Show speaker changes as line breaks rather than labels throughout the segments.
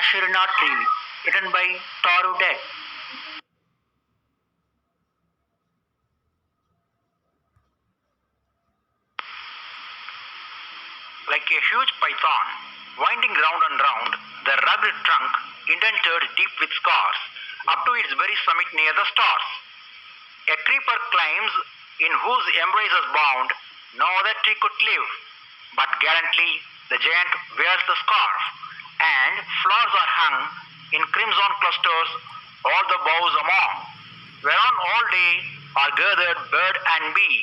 Casuarina Tree, written by Toru Deck. Like a huge python, winding round and round, the rugged trunk indented deep with scars, up to its very summit near the stars. A creeper climbs, in whose embrace is bound no other tree could live. But gallantly the giant wears the scarf, and flowers are hung in crimson clusters all the boughs among, whereon all day are gathered bird and bee,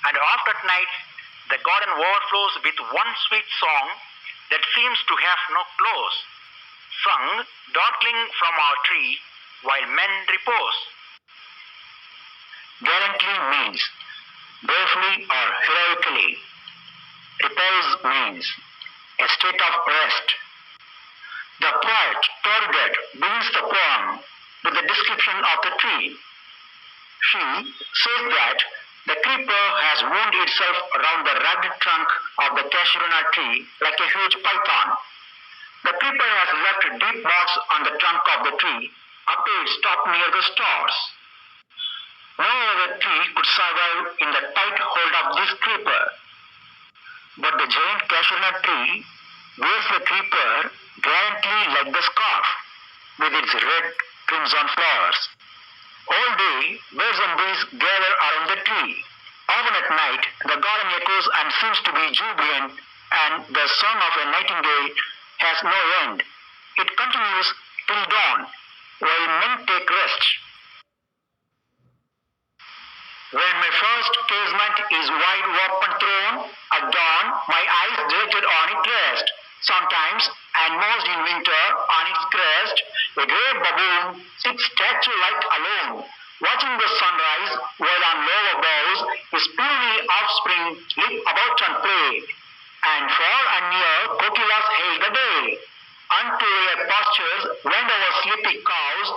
and oft at night the garden overflows with one sweet song that seems to have no close, sung darkling from our tree while men repose. Gallantly means bravely or heroically. Repose means a state of rest. The poet Tordet begins the poem with a description of the tree. She says that the creeper has wound itself around the rugged trunk of the Casuarina tree like a huge python. The creeper has left deep marks on the trunk of the tree up to its top near the stars. No other tree could survive in the tight hold of this creeper. But the giant Casuarina tree wears the creeper gallantly like the scarf, with its red crimson flowers. All day, birds and bees gather around the tree. Often at night, the garden echoes and seems to be jubilant, and the song of a nightingale has no end. It continues till dawn, while men take rest. When my first casement is wide open thrown, at dawn my eyes directed on it rest. Sometimes, and most in winter, on its crest, a great baboon sits statue-like alone, watching the sunrise, while on lower boughs his puny offspring leap about and play. And far and near, kokilas hail the day. Unto their pastures wend our sleepy cows,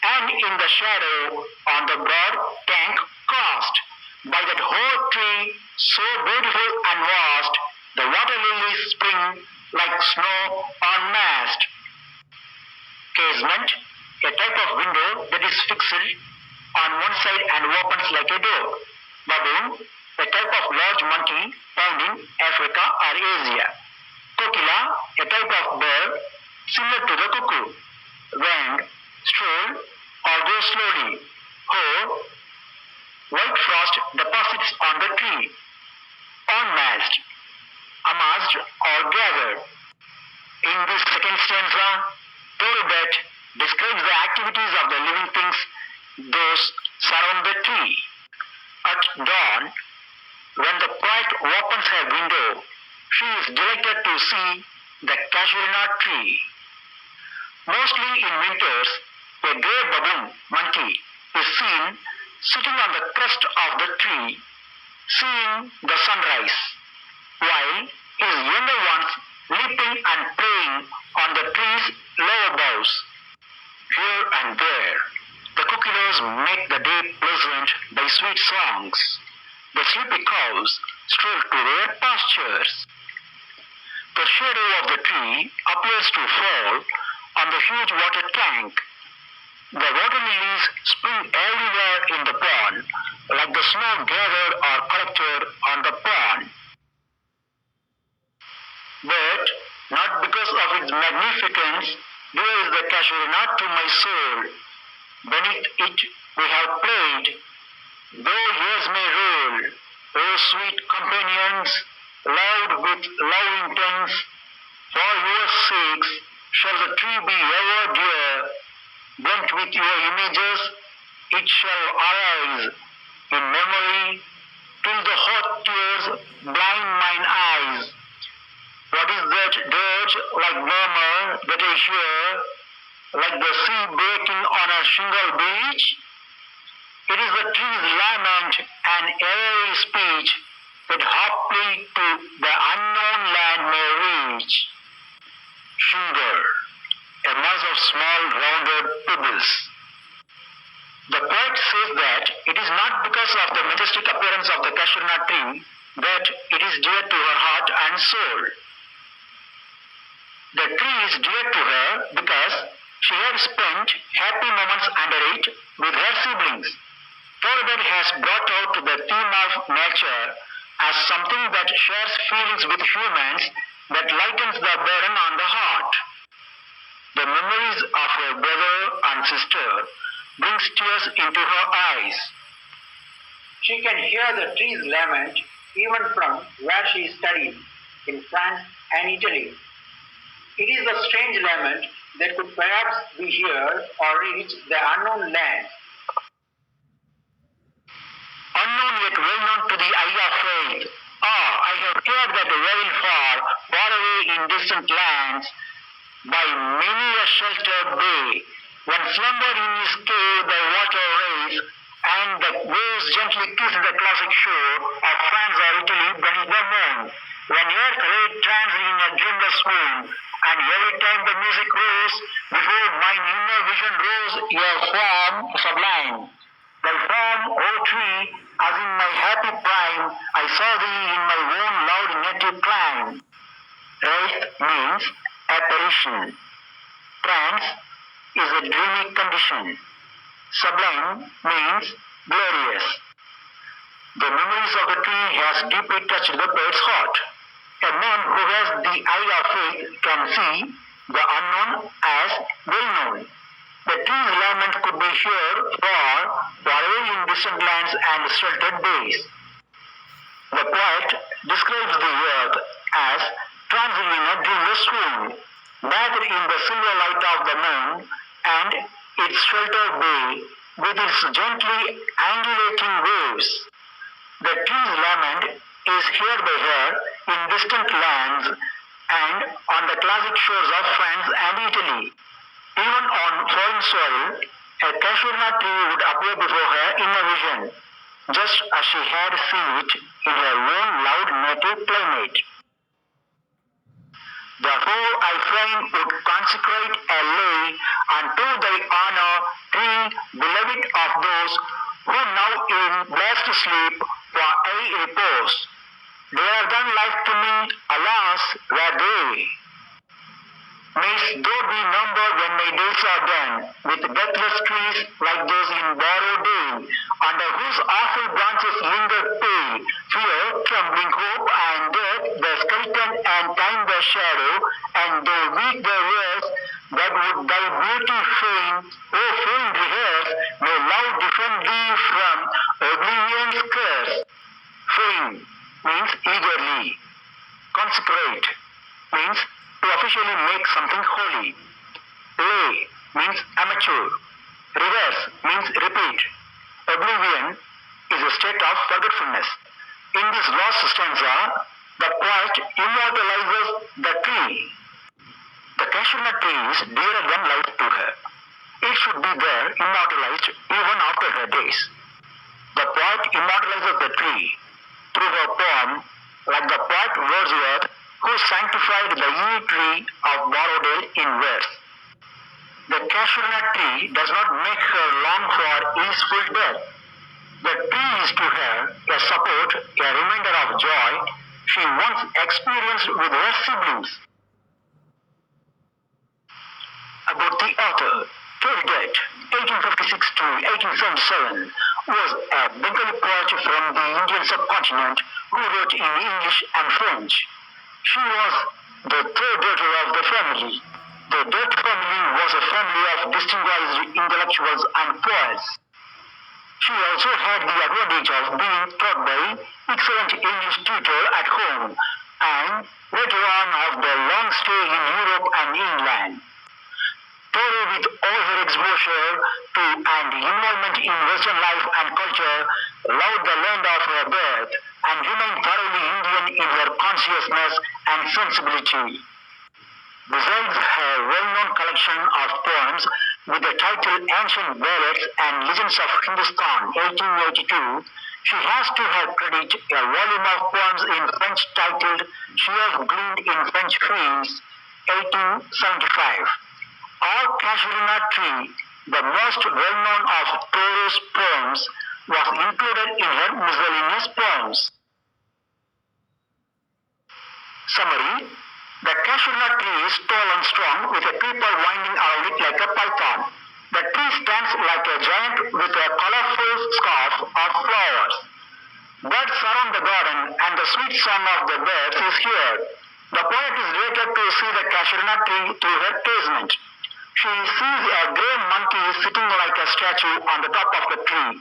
and in the shadow on the broad tank cast. By that whole tree, so beautiful and vast, the water lilies spring like snow on mast. Casement, a type of window that is fixed on one side and opens like a door. Baboon, a type of large monkey found in Africa or Asia. Kokila, a type of bird similar to the cuckoo. Wend, stroll, or go slowly. Ho, white frost deposits on the tree. Unmasked, amassed or gathered. In this second stanza, Tordet describes the activities of the living things those surround the tree. At dawn, when the poet opens her window, she is delighted to see the Casuarina tree. Mostly in winters, a grey baboon monkey is seen sitting on the crest of the tree, seeing the sunrise, while his younger ones leaping and playing on the tree's lower boughs. Here and there, the kokilas make the day pleasant by sweet songs. The sleepy cows stroll to their pastures. The shadow of the tree appears to fall on the huge water tank. The water lilies spring everywhere in the pond, like the snow gathered or collected on the pond. But not because of its magnificence, dear is the Casuarina to my soul. Beneath it we have played, though years may roll, O sweet companions, loved with love intense, for your sakes shall the tree be ever dear. Blent with your images, it shall arise in memory till the hot tears blind mine eyes. What is that dirge like murmur that I hear, like the sea breaking on a shingle beach? It is the tree's lament and airy speech that haply to the unknown land may reach. Shingle, a mass of small rounded pebbles. The poet says that it is not because of the majestic appearance of the Casuarina tree that it is dear to her heart and soul. The tree is dear to her because she had spent happy moments under it with her siblings. Torbet has brought out the theme of nature as something that shares feelings with humans that lightens the burden on the heart. The memories of her brother and sister brings tears into her eyes. She can hear the trees lament even from where she studied in France and Italy. It is a strange lament that could perhaps be heard or reach the unknown land. Unknown yet well known to the eye of faith. Ah, I have heard that very far, far away in distant lands, by many a sheltered bay, when slumbered in his cave the water race, and the waves gently kiss the classic shore of France or Italy beneath the moon, when earth lay trance in a dreamless swoon, and every time the music rose, before mine inner vision rose a form sublime. Thy form, O tree, as in my happy prime, I saw thee in my own loud native clime. Wraith means apparition. Trance is a dreamy condition. Sublime means glorious. The memories of the tree has deeply touched the poet's heart. A man who has the eye of faith can see the unknown as well known. The tree's lament could be heard far, far away in distant lands and sheltered bays. The poet describes the earth as transit in a dreamless swoon, bathed in the silver light of the moon, and its sheltered bay with its gently undulating waves. The tree's lament is heard by her in distant lands and on the classic shores of France and Italy. Even on foreign soil, a casuarina tree would appear before her in a vision, just as she had seen it in her own loud native climate. Therefore I fain would consecrate a lay unto thy honor, tree, beloved of those who now in blessed sleep for aye repose. They have done life to me, alas, were they. Mayst thou be numbered when my days are done, with deathless trees like those in borrowed day, under whose awful branches linger pale, fear, trembling hope, and death, the skeleton, and time the shadow, and though weak the years, that would thy beauty fain, O fain rehearse, may love defend thee from oblivion's curse. Fain means eagerly. Consecrate means to officially make something holy. Lay means amateur. Reverse means repeat. Oblivion is a state of forgetfulness. In this last stanza, the poet immortalizes the tree. The casuarina tree is dearer than life to her. It should be there immortalized even after her days. The poet immortalizes the tree through her poem like the poet Wordsworth who sanctified the yew tree of Borrowdale in verse. The casuarina tree does not make her long for easeful death. The tree is to her a support, a reminder of joy she once experienced with her siblings. About the author, Torbet, 1856 to 1877, was a Bengali poet from the Indian subcontinent who wrote in English and French. She was the third daughter of the family. The Dutt family was a family of distinguished intellectuals and poets. She also had the advantage of being taught by excellent English tutor at home and later on of the long stay in Europe and England. Thoreau, with all her exposure to and involvement in Western life and culture, loved the land of her birth and remained thoroughly Indian in her consciousness and sensibility. Besides her well-known collection of poems with the title Ancient Ballads and Legends of Hindustan, 1882, she has to her credit a volume of poems in French titled She Has Gleaned in French Fields, 1875. Our Casuarina Tree, the most well-known of Thoreau's poems, was included in her miscellaneous poems. Summary: The casuarina tree is tall and strong with a creeper winding around it like a python. The tree stands like a giant with a colorful scarf of flowers. Birds surround the garden and the sweet song of the birds is heard. The poet is related to see the casuarina tree through her casement. She sees a grey monkey sitting like a statue on the top of the tree.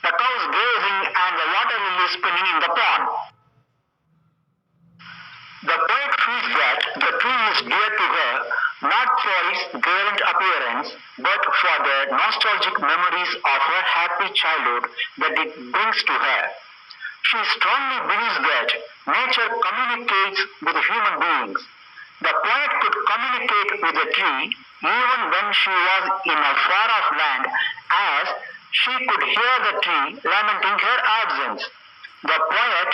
The cows grazing and the water lilies spinning in the pond. The poet feels that the tree is dear to her, not for its brilliant appearance, but for the nostalgic memories of her happy childhood that it brings to her. She strongly believes that nature communicates with human beings. The poet could communicate with the tree even when she was in a far-off land, as she could hear the tree lamenting her absence. The poet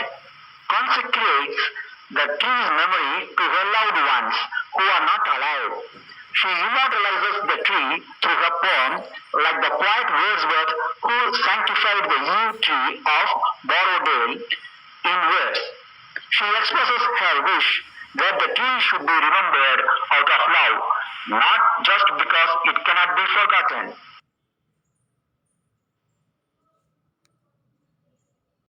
consecrates the tree's memory to her loved ones who are not alive. She immortalizes the tree through her poem, like the poet Wordsworth who sanctified the yew tree of Borrowdale in verse. She expresses her wish that the tree should be remembered out of love, not just because it cannot be forgotten.